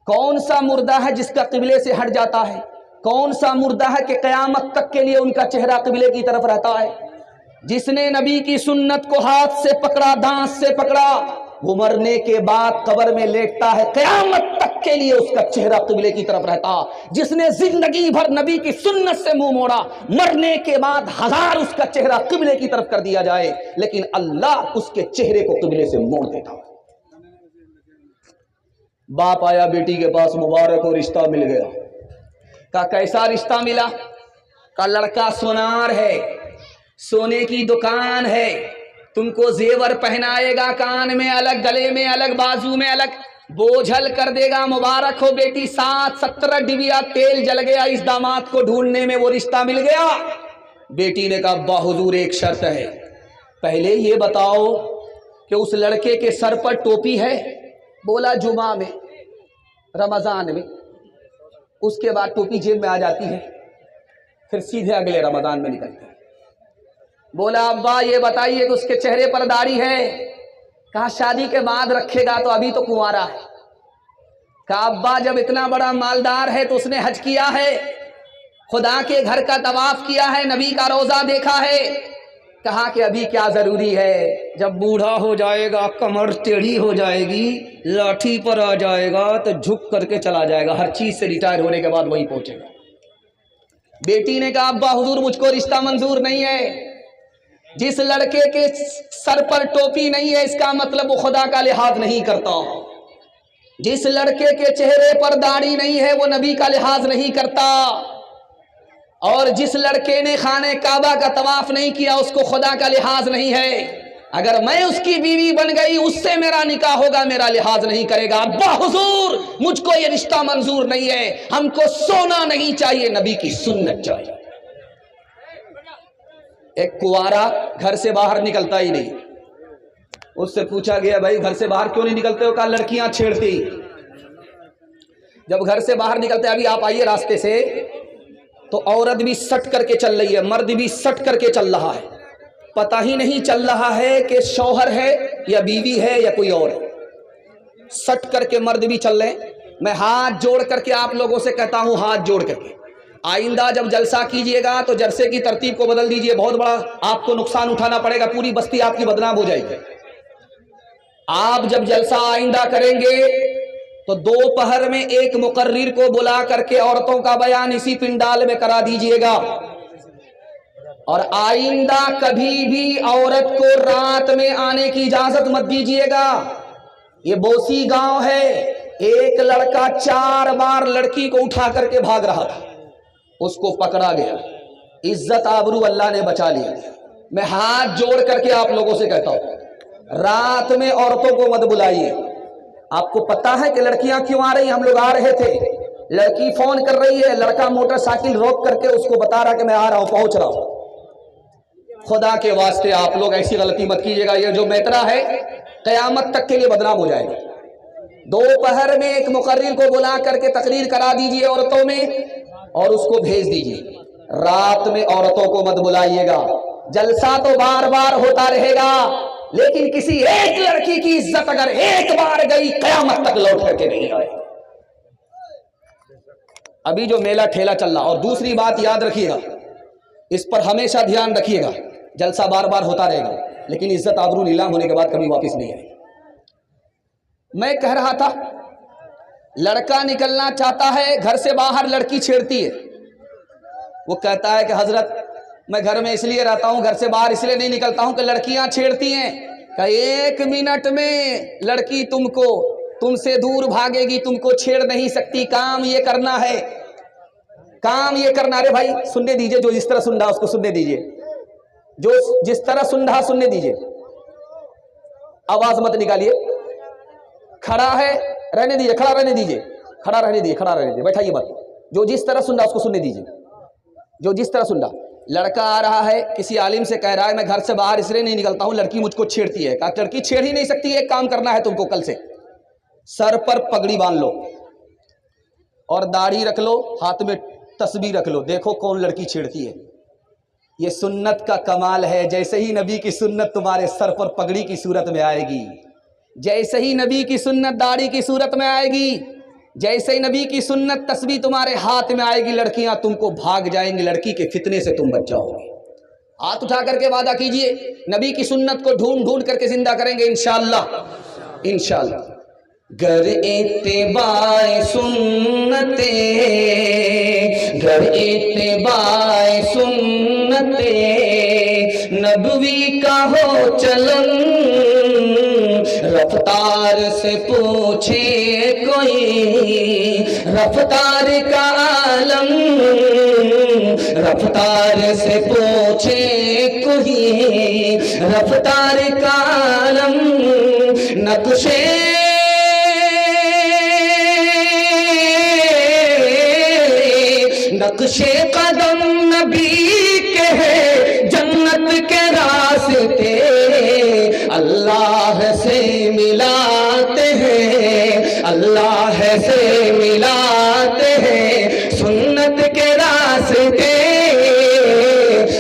Speaker 1: کون سا مردہ ہے جس کا قبلے سے ہٹ جاتا ہے؟ کون سا مردہ ہے کہ قیامت تک کے لیے ان کا چہرہ قبلے کی طرف رہتا ہے؟ جس نے نبی کی سنت کو ہاتھ سے پکڑا، دانت سے پکڑا، وہ مرنے کے بعد قبر میں لیٹتا ہے، قیامت تک کے لیے اس کا چہرہ قبلے کی طرف رہتا۔ جس نے زندگی بھر نبی کی سنت سے منہ موڑا، مرنے کے بعد ہزار اس کا چہرہ قبلے کی طرف کر دیا جائے لیکن اللہ اس کے چہرے کو قبلے سے موڑ دیتا۔ باپ آیا بیٹی کے پاس، مبارک ہو رشتہ مل گیا۔ کہا کیسا رشتہ ملا؟ کہا لڑکا سونار ہے، سونے کی دکان ہے، تم کو زیور پہنائے گا، کان میں الگ، گلے میں الگ، بازو میں الگ، بوجھل کر دے گا۔ مبارک ہو بیٹی، 7-17 ڈبیا تیل جل گیا اس داماد کو ڈھونڈنے میں، وہ رشتہ مل گیا۔ بیٹی نے کہا ابا حضور ایک شرط ہے، پہلے یہ بتاؤ کہ اس لڑکے کے سر پر ٹوپی ہے؟ بولا جمعہ میں، رمضان میں، اس کے بعد ٹوپی جیب میں آ جاتی ہے، پھر سیدھے اگلے رمضان میں نکلتی ہے۔ بولا ابا یہ بتائیے کہ اس کے چہرے پر داڑھی ہے؟ کہا شادی کے بعد رکھے گا، تو ابھی تو کنوارا ہے۔ کہا ابا جب اتنا بڑا مالدار ہے تو اس نے حج کیا ہے، خدا کے گھر کا طواف کیا ہے، نبی کا روضہ دیکھا ہے؟ کہا کہ ابھی کیا ضروری ہے، جب بوڑھا ہو جائے گا، کمر ٹیڑھی ہو جائے گی، لاٹھی پر آ جائے گا تو جھک کر کے چلا جائے گا، ہر چیز سے ریٹائر ہونے کے بعد وہی پہنچے گا۔ بیٹی نے کہا ابا حضور مجھ کو رشتہ منظور نہیں ہے، جس لڑکے کے سر پر ٹوپی نہیں ہے اس کا مطلب وہ خدا کا لحاظ نہیں کرتا، جس لڑکے کے چہرے پر داڑھی نہیں ہے وہ نبی کا لحاظ نہیں کرتا، اور جس لڑکے نے خانہ کعبہ کا طواف نہیں کیا اس کو خدا کا لحاظ نہیں ہے۔ اگر میں اس کی بیوی بن گئی، اس سے میرا نکاح ہوگا، میرا لحاظ نہیں کرے گا۔ ابا حضور مجھ کو یہ رشتہ منظور نہیں ہے، ہم کو سونا نہیں چاہیے، نبی کی سنت چاہیے۔ ایک کنوارا گھر سے باہر نکلتا ہی نہیں، اس سے پوچھا گیا بھائی گھر سے باہر کیوں نہیں نکلتے ہو؟ کہا لڑکیاں چھیڑتی. جب گھر سے باہر نکلتے ابھی آپ آئیے راستے سے تو عورت بھی سٹ کر کے چل رہی ہے, مرد بھی سٹ کر کے چل رہا ہے, پتہ ہی نہیں چل رہا ہے کہ شوہر ہے یا بیوی ہے یا کوئی اور ہے. سٹ کر کے مرد بھی چل رہے ہیں. میں ہاتھ جوڑ کر کے آپ لوگوں سے کہتا ہوں, ہاتھ جوڑ کر کے آئندہ جب جلسہ کیجئے گا تو جلسے کی ترتیب کو بدل دیجئے. بہت بڑا آپ کو نقصان اٹھانا پڑے گا, پوری بستی آپ کی بدنام ہو جائے گی. آپ جب جلسہ آئندہ کریں گے تو دوپہر میں ایک مقرر کو بلا کر کے عورتوں کا بیان اسی پنڈال میں کرا دیجئے گا. اور آئندہ کبھی بھی عورت کو رات میں آنے کی اجازت مت دیجئے گا. یہ بوسی گاؤں ہے, ایک لڑکا 4 بار لڑکی کو اٹھا کر کے بھاگ رہا تھا, اس کو پکڑا گیا, عزت آبرو اللہ نے بچا لیا. میں ہاتھ جوڑ کر کے آپ لوگوں سے کہتا ہوں, رات میں عورتوں کو مت بلائیے. آپ کو پتا ہے کہ لڑکیاں کیوں آ رہی ہیں؟ ہم لوگ آ رہے تھے, لڑکی فون کر رہی ہے, لڑکا موٹر سائیکل روک کر کے اس کو بتا رہا کہ میں آ رہا ہوں, پہنچ رہا ہوں. خدا کے واسطے آپ لوگ ایسی غلطی مت کیجیے گا. یہ جو میترا ہے قیامت تک کے لیے بدنام ہو جائے گا. دوپہر میں ایک مقرر کو بلا کر کے تقریر کرا دیجئے عورتوں میں اور اس کو بھیج دیجئے. رات میں عورتوں کو مت بلائیے گا. جلسہ تو بار بار ہوتا رہے گا, لیکن کسی ایک لڑکی کی عزت اگر ایک بار گئی قیامت تک لوٹ کر کے نہیں آئے. ابھی جو میلہ ٹھیلا چل رہا. اور دوسری بات یاد رکھیے گا, اس پر ہمیشہ دھیان رکھیے گا, جلسہ بار بار ہوتا رہے گا لیکن عزت آبرو نیلام ہونے کے بعد کبھی واپس نہیں آئے. میں کہہ رہا تھا لڑکا نکلنا چاہتا ہے, گھر سے باہر لڑکی چھیڑتی ہے. وہ کہتا ہے کہ حضرت میں گھر میں اس لیے رہتا ہوں, گھر سے باہر اس لیے نہیں نکلتا ہوں کہ لڑکیاں چھیڑتی ہیں. کہ 1 منٹ میں لڑکی تم سے دور بھاگے گی, تم کو چھیڑ نہیں سکتی. کام یہ کرنا ہے, کام یہ کرنا. ارے بھائی سننے دیجئے, جو جس طرح سن رہا اس کو سننے دیجئے, جو جس طرح سن رہا سننے دیجئے, آواز مت نکالیے. کھڑا ہے رہنے دیجئے, کھڑا رہنے دیجئے, کھڑا رہنے دیجئے, کھڑا رہنے دیجئے, بیٹھائیے مت. جو جس طرح سن رہا اس کو سننے دیجئے, جو جس طرح سن رہا. لڑکا آ رہا ہے, کسی عالم سے کہہ رہا ہے میں گھر سے باہر اس لیے نہیں نکلتا ہوں, لڑکی مجھ کو چھیڑتی ہے. کہا لڑکی چھیڑ ہی نہیں سکتی. ایک کام کرنا ہے تم کو, کل سے سر پر پگڑی باندھ لو اور داڑھی رکھ لو, ہاتھ میں تسبیح رکھ لو, دیکھو کون لڑکی چھیڑتی ہے. یہ سنت کا کمال ہے. جیسے ہی نبی کی سنت تمہارے سر پر پگڑی کی صورت میں آئے گی, جیسے ہی نبی کی سنت داڑھی کی صورت میں آئے گی, جیسے ہی نبی کی سنت تسبیح تمہارے ہاتھ میں آئے گی, لڑکیاں تم کو بھاگ جائیں گی. لڑکی کے فتنے سے تم بچ جاؤ گے. ہاتھ اٹھا کر کے وعدہ کیجئے, نبی کی سنت کو ڈھونڈ ڈھونڈ کر کے زندہ کریں گے انشاءاللہ, انشاءاللہ. گر اتباع سنت, گر اتباع سنت نبوی کا ہو چلن, رفتار سے پوچھے کوئی رفتار کا عالم, رفتار سے پوچھے کوئی رفتار کا عالم. نقشے نقشے قدم نبی کے ہیں, جنت کے راستے اللہ سے ملاتے ہیں, اللہ سے ملاتے ہیں. سنت کے راستے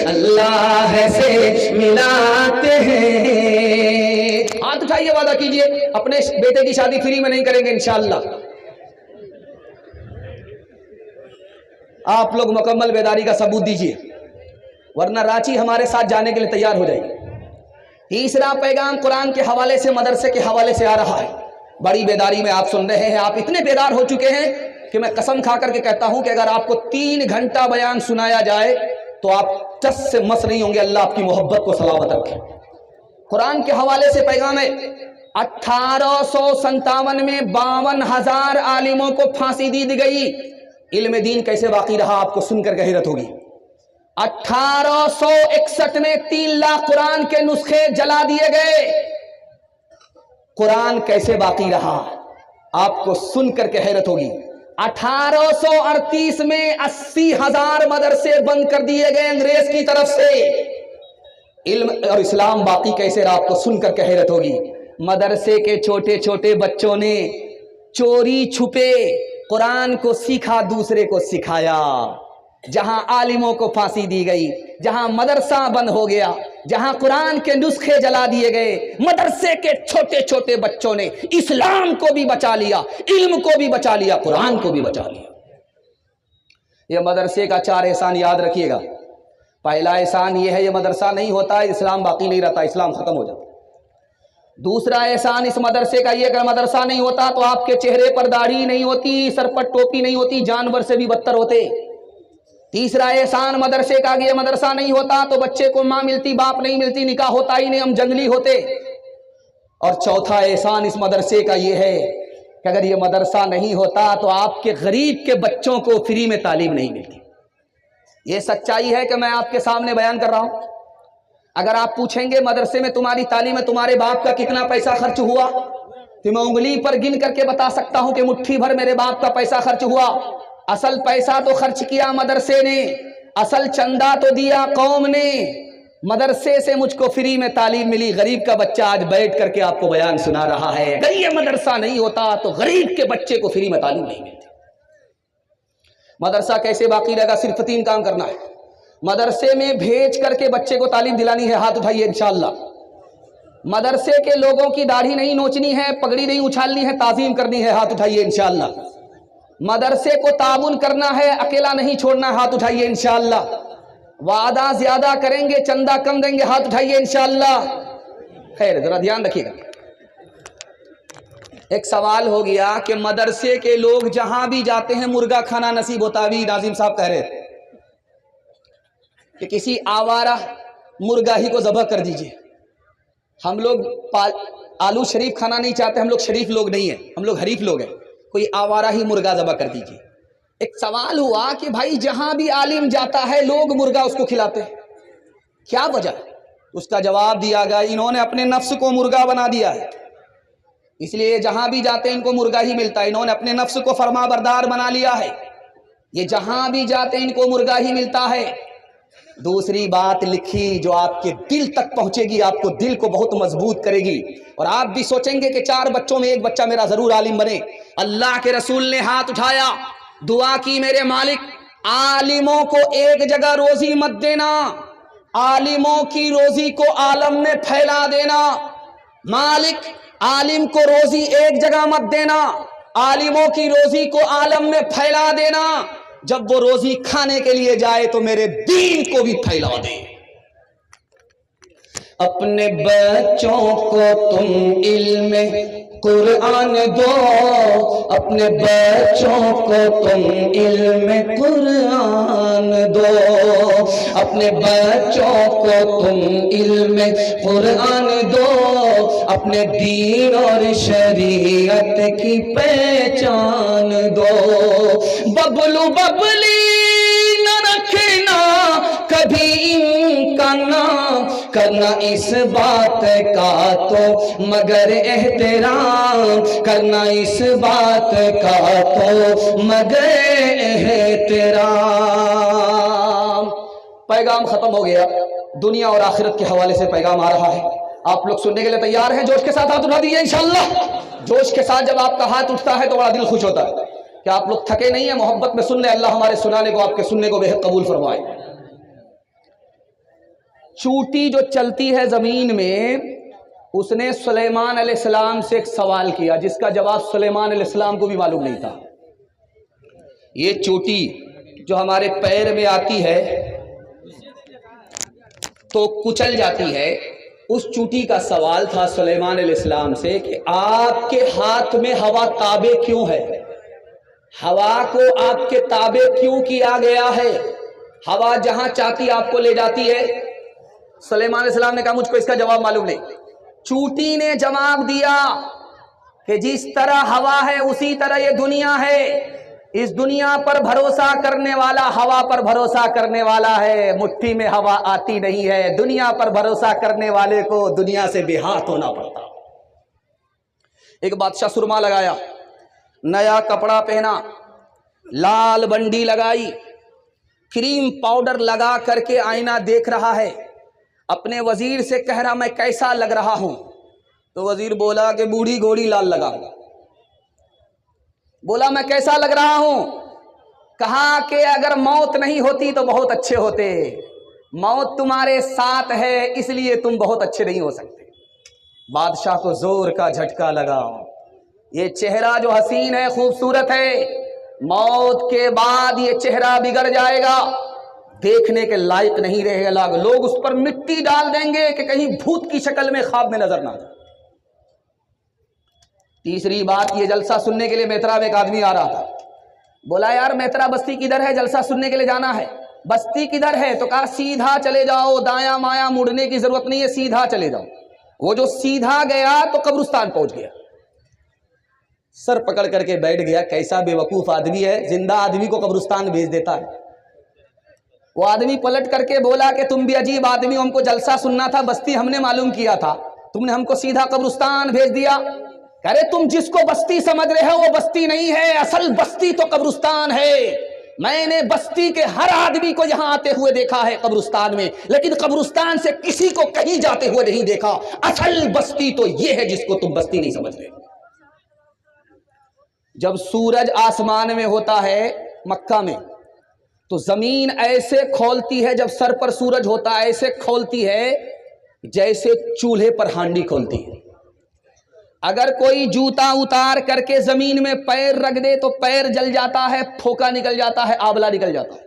Speaker 1: اللہ سے ملاتے ہیں. ہاتھ اٹھائیے, وعدہ کیجئے اپنے بیٹے کی شادی فری میں نہیں کریں گے انشاءاللہ. آپ لوگ مکمل بیداری کا ثبوت دیجئے, ورنہ رانچی ہمارے ساتھ جانے کے لیے تیار ہو جائے گی. تیسرا پیغام قرآن کے حوالے سے, مدرسے کے حوالے سے آ رہا ہے. بڑی بیداری میں آپ سن رہے ہیں, آپ اتنے بیدار ہو چکے ہیں کہ میں قسم کھا کر کے کہتا ہوں کہ اگر آپ کو 3 گھنٹہ بیان سنایا جائے تو آپ چس سے مس نہیں ہوں گے. اللہ آپ کی محبت کو سلامت رکھے. قرآن کے حوالے سے پیغام ہے. 1857 میں 52,000 عالموں کو پھانسی دی گئی. علم دین کیسے باقی رہا آپ کو سن کر کے حیرت ہوگی. 1861 میں 3 لاکھ قرآن کے نسخے جلا دیے گئے. قرآن کیسے باقی رہا آپ کو سن کر کے حیرت ہوگی. 1838 میں 80,000 مدرسے بند کر دیے گئے انگریز کی طرف سے. علم اور اسلام باقی کیسے رہا؟ آپ کو سن کر کے حیرت ہوگی۔ مدرسے کے چھوٹے چھوٹے بچوں نے چوری چھپے قرآن کو سیکھا، دوسرے کو سکھایا۔ جہاں عالموں کو پھانسی دی گئی، جہاں مدرسہ بند ہو گیا، جہاں قرآن کے نسخے جلا دیے گئے، مدرسے کے چھوٹے چھوٹے بچوں نے اسلام کو بھی بچا لیا، علم کو بھی بچا لیا، قرآن کو بھی بچا لیا۔ یہ مدرسے کا 4 احسان یاد رکھیے گا۔ پہلا احسان یہ ہے، یہ مدرسہ نہیں ہوتا اسلام باقی نہیں رہتا، اسلام ختم ہو جاتا۔ دوسرا احسان اس مدرسے کا یہ کہ مدرسہ نہیں ہوتا تو آپ کے چہرے پر داڑھی نہیں ہوتی، سر پر ٹوپی نہیں ہوتی، جانور سے بھی بدتر ہوتے۔ تیسرا احسان مدرسے کا کہ یہ مدرسہ نہیں ہوتا تو بچے کو ماں ملتی، باپ نہیں ملتی، نکاح ہوتا ہی نہیں، ہم جنگلی ہوتے۔ اور چوتھا احسان اس مدرسے کا یہ ہے کہ اگر یہ مدرسہ نہیں ہوتا تو آپ کے غریب کے بچوں کو فری میں تعلیم نہیں ملتی۔ یہ سچائی ہے کہ میں آپ کے سامنے بیان کر رہا ہوں۔ اگر آپ پوچھیں گے مدرسے میں تمہاری تعلیم میں تمہارے باپ کا کتنا پیسہ خرچ ہوا، تو میں انگلی پر گن کر کے بتا سکتا ہوں کہ مٹھی بھر میرے باپ کا پیسہ خرچ ہوا۔ اصل پیسہ تو خرچ کیا مدرسے نے، اصل چندہ تو دیا قوم نے۔ مدرسے سے مجھ کو فری میں تعلیم ملی۔ غریب کا بچہ آج بیٹھ کر کے آپ کو بیان سنا رہا ہے، اگر یہ مدرسہ نہیں ہوتا تو غریب کے بچے کو فری میں تعلیم نہیں ملتی۔ مدرسہ کیسے باقی رہے گا؟ صرف 3 کام کرنا ہے۔ مدرسے میں بھیج کر کے بچے کو تعلیم دلانی ہے، ہاتھ اٹھائیے انشاءاللہ۔ مدرسے کے لوگوں کی داڑھی نہیں نوچنی ہے، پگڑی نہیں اچھالنی ہے، تعظیم کرنی ہے، ہاتھ اٹھائیے انشاءاللہ۔ مدرسے کو تعاون کرنا ہے، اکیلا نہیں چھوڑنا، ہاتھ اٹھائیے انشاءاللہ۔ وعدہ زیادہ کریں گے، چندہ کم دیں گے، ہاتھ اٹھائیے انشاءاللہ۔ خیر، ذرا دھیان رکھیے گا۔ ایک سوال ہو گیا کہ مدرسے کے لوگ جہاں بھی جاتے ہیں مرغا کھانا نصیب ہوتا ہے۔ ابھی ناظم صاحب کہہ رہے تھے کہ کسی آوارہ مرغا ہی کو ذبح کر دیجئے۔ ہم لوگ آلو شریف کھانا نہیں چاہتے، ہم لوگ شریف لوگ نہیں ہیں، ہم لوگ حریف لوگ ہیں۔ کوئی آوارہ ہی مرغا ذبح کر دیجئے۔ ایک سوال ہوا کہ بھائی جہاں بھی عالم جاتا ہے لوگ مرغا اس کو کھلاتے ہیں، کیا وجہ؟ اس کا جواب دیا گیا انہوں نے اپنے نفس کو مرغا بنا دیا ہے، اس لیے جہاں بھی جاتے ہیں ان کو مرغا ہی ملتا ہے۔ انہوں نے اپنے نفس کو فرما بردار بنا لیا ہے، یہ جہاں بھی جاتے ہیں ان کو مرغا ہی ملتا ہے۔ دوسری بات لکھی جو آپ کے دل تک پہنچے گی، آپ کو دل کو بہت مضبوط کرے گی، اور آپ بھی سوچیں گے کہ 4 بچوں میں ایک بچہ میرا ضرور عالم بنے۔ اللہ کے رسول نے ہاتھ اٹھایا، دعا کی، میرے مالک عالموں کو ایک جگہ روزی مت دینا، عالموں کی روزی کو عالم میں پھیلا دینا۔ مالک عالم کو روزی ایک جگہ مت دینا، عالموں کی روزی کو عالم میں پھیلا دینا۔ جب وہ روزی کھانے کے لیے جائے تو میرے دین کو بھی پھیلا دے۔ اپنے بچوں کو تم علم قرآن دو، اپنے بچوں کو تم علم قرآن دو، اپنے بچوں کو تم علم قرآن دو، اپنے دین اور شریعت کی پہچان دو۔ ببلو ببلی نہ رکھنا کبھی ان کا نام، کرنا اس بات کا تو مگر احترام، کرنا اس بات کا تو مگر احترام۔ پیغام ختم ہو گیا، دنیا اور آخرت کے حوالے سے پیغام آ رہا ہے۔ آپ لوگ سننے کے لیے تیار ہیں؟ جوش کے ساتھ ہاتھ اٹھا دیجیے انشاءاللہ۔ جوش کے ساتھ جب آپ کا ہاتھ اٹھتا ہے تو بڑا دل خوش ہوتا ہے کہ آپ لوگ تھکے نہیں ہیں، محبت میں سن لیں۔ اللہ ہمارے سنانے کو، آپ کے سننے کو بہت قبول فرمائے۔ چوٹی جو چلتی ہے زمین میں، اس نے سلیمان علیہ السلام سے ایک سوال کیا جس کا جواب سلیمان علیہ السلام کو بھی معلوم نہیں تھا۔ یہ چوٹی جو ہمارے پیر میں آتی ہے تو کچل جاتی ہے، اس چوٹی کا سوال تھا سلیمان علیہ السلام سے کہ آپ کے ہاتھ میں ہوا تابع کیوں ہے؟ ہوا کو آپ کے تابع کیوں کیا گیا ہے؟ ہوا جہاں چاہتی آپ کو لے جاتی ہے۔ سلیمان علیہ السلام نے کہا مجھ کو اس کا جواب معلوم نہیں۔ چوٹی نے جواب دیا کہ جس طرح ہوا ہے اسی طرح یہ دنیا ہے، اس دنیا پر بھروسہ کرنے والا ہوا پر بھروسہ کرنے والا ہے، مٹھی میں ہوا آتی نہیں ہے۔ دنیا پر بھروسہ کرنے والے کو دنیا سے بے ہاتھ ہونا پڑتا۔ ایک بادشاہ سرما لگایا، نیا کپڑا پہنا، لال بنڈی لگائی، کریم پاؤڈر لگا کر کے آئینہ دیکھ رہا ہے، اپنے وزیر سے کہہ رہا میں کیسا لگ رہا ہوں؟ تو وزیر بولا کہ بوڑھی گھوڑی لال لگا. بولا میں کیسا لگ رہا ہوں؟ کہا کہ اگر موت نہیں ہوتی تو بہت اچھے ہوتے، موت تمہارے ساتھ ہے اس لیے تم بہت اچھے نہیں ہو سکتے. بادشاہ کو زور کا جھٹکا لگا. یہ چہرہ جو حسین ہے، خوبصورت ہے، موت کے بعد یہ چہرہ بگڑ جائے گا، دیکھنے کے لائق نہیں رہے گا. لوگ اس پر مٹی ڈال دیں گے کہ کہیں بھوت کی شکل میں خواب میں نظر نہ آئے. تیسری بات، یہ جلسہ سننے کے لیے میترا میں ایک آدمی آ رہا تھا. بولا یار میترا بستی کدھر ہے؟ جلسہ سننے کے لیے جانا ہے. بستی کدھر ہے؟ تو کہا سیدھا چلے جاؤ، دایاں مایاں مڑنے کی ضرورت نہیں ہے، سیدھا چلے جاؤ. وہ جو سیدھا گیا تو قبرستان پہنچ گیا. سر پکڑ کر کے بیٹھ گیا. کیسا بے وقوف آدمی ہے، زندہ آدمی کو قبرستان بھیج دیتا ہے. وہ آدمی پلٹ کر کے بولا کہ تم بھی عجیب آدمی ہو، ہم کو جلسہ سننا تھا، بستی ہم نے معلوم کیا تھا، تم نے ہم کو سیدھا قبرستان بھیج دیا. کہہ رہے تم جس کو بستی سمجھ رہے ہو وہ بستی نہیں ہے، اصل بستی تو قبرستان ہے. میں نے بستی کے ہر آدمی کو یہاں آتے ہوئے دیکھا ہے قبرستان میں، لیکن قبرستان سے کسی کو کہیں جاتے ہوئے نہیں دیکھا. اصل بستی تو یہ ہے جس کو تم بستی نہیں سمجھ رہے. جب سورج آسمان میں ہوتا ہے مکہ میں تو زمین ایسے کھولتی ہے، جب سر پر سورج ہوتا ہے ایسے کھولتی ہے جیسے چولہے پر ہانڈی کھولتی ہے. اگر کوئی جوتا اتار کر کے زمین میں پیر رکھ دے تو پیر جل جاتا ہے، پھوکا نکل جاتا ہے، آبلہ نکل جاتا ہے.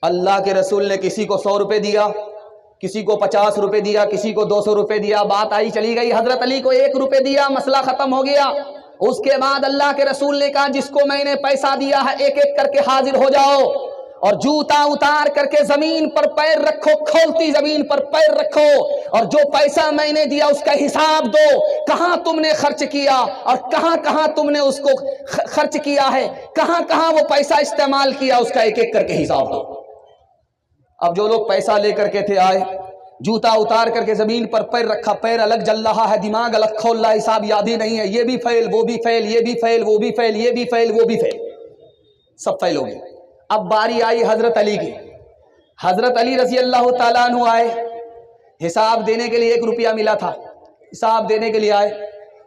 Speaker 1: اللہ کے رسول نے کسی کو 100 روپے دیا، کسی کو 50 روپے دیا، کسی کو 200 روپے دیا. بات آئی چلی گئی. حضرت علی کو 1 روپے دیا، مسئلہ ختم ہو گیا. اس کے بعد اللہ کے رسول نے کہا جس کو میں نے پیسہ دیا ہے ایک ایک کر کے حاضر ہو جاؤ اور جوتا اتار کر کے زمین پر پیر رکھو، کھولتی زمین پر پیر رکھو، اور جو پیسہ میں نے دیا اس کا حساب دو. کہاں تم نے خرچ کیا اور کہاں کہاں تم نے اس کو خرچ کیا ہے، کہاں کہاں وہ پیسہ استعمال کیا، اس کا ایک ایک کر کے حساب دو. اب جو لوگ پیسہ لے کر کے تھے آئے، جوتا اتار کر کے زمین پر پیر رکھا، پیر الگ جل رہا ہے، دماغ الگ کھول رہا ہے، حساب یاد ہی نہیں ہے، یہ بھی فیل وہ بھی فیل، یہ بھی فیل وہ بھی فیل، یہ بھی فیل وہ بھی فیل، سب فیل ہو گئے. اب باری آئی حضرت علی کی. حضرت علی رضی اللہ تعالیٰ عنہ آئے، حساب دینے کے لیے 1 روپیہ ملا تھا، حساب دینے کے لیے آئے،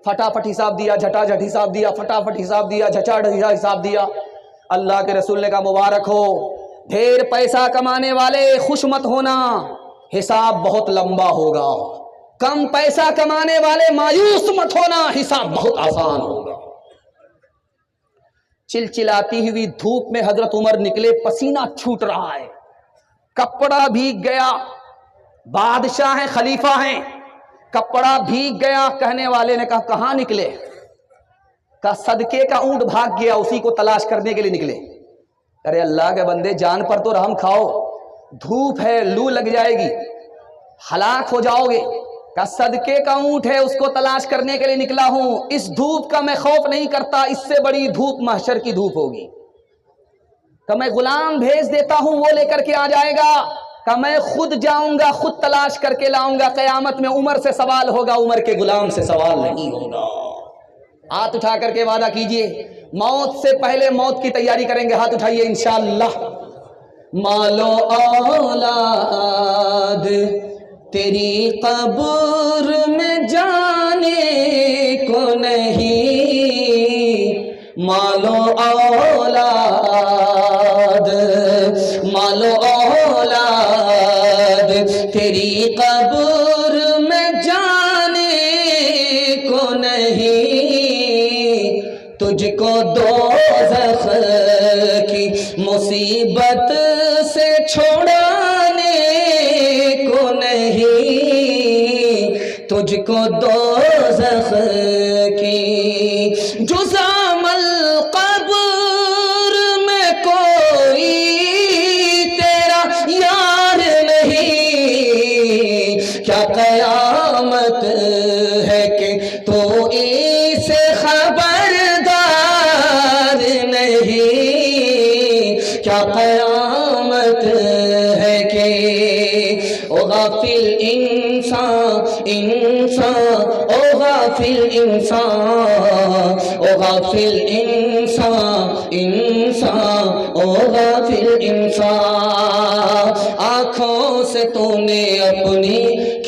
Speaker 1: فٹافٹ حساب دیا، جھٹا جھٹ حساب دیا، فٹافٹ حساب دیا، جھچاٹ حساب دیا. اللہ کے رسول نے کہا مبارک ہو، ڈھیر پیسہ کمانے والے خوش مت ہونا، حساب بہت لمبا ہوگا. کم پیسہ کمانے والے مایوس مت ہونا، حساب بہت آسان ہوگا. چلچلاتی ہوئی دھوپ میں حضرت عمر نکلے، پسینہ چھوٹ رہا ہے، کپڑا بھیگ گیا. بادشاہ ہیں، خلیفہ ہیں، کپڑا بھیگ گیا. کہنے والے نے کہا کہاں نکلے؟ کہا صدقے کا اونٹ بھاگ گیا، اسی کو تلاش کرنے کے لیے نکلے. ارے اللہ کے بندے جان پر تو رحم کھاؤ، دھوپ ہے، لو لگ جائے گی، ہلاک ہو جاؤ گے. کہ صدقے کا اونٹ ہے، اس کو تلاش کرنے کے لیے نکلا ہوں، اس دھوپ کا میں خوف نہیں کرتا، اس سے بڑی دھوپ محشر کی دھوپ ہوگی. کہ میں غلام بھیج دیتا ہوں، وہ لے کر کے آ جائے گا. کہ میں خود جاؤں گا، خود تلاش کر کے لاؤں گا. قیامت میں عمر سے سوال ہوگا، عمر کے غلام سے سوال نہیں ہوگا. ہاتھ اٹھا کر کے وعدہ کیجئے، موت سے پہلے موت کی تیاری کریں گے. ہاتھ اٹھائیے انشاءاللہ. مالو اولاد تیری قبر میں جانے کو نہیں، مالو اولاد، مالو اولاد تیری قبر میں جانے کو نہیں، تجھ کو دوزخ کی مصیبت سے چھوڑانے کو نہیں، تجھ کو دوزخ کی جزام القبر میں کوئی تیرا یار نہیں. کیا قیامت ہے کہ تو اسے خبردار نہیں، کیا قیامت ہے کہ او غافل انسان، انسان او غافل انسان، او غافل انسان، انسان او غافل انسان. آنکھوں سے تو نے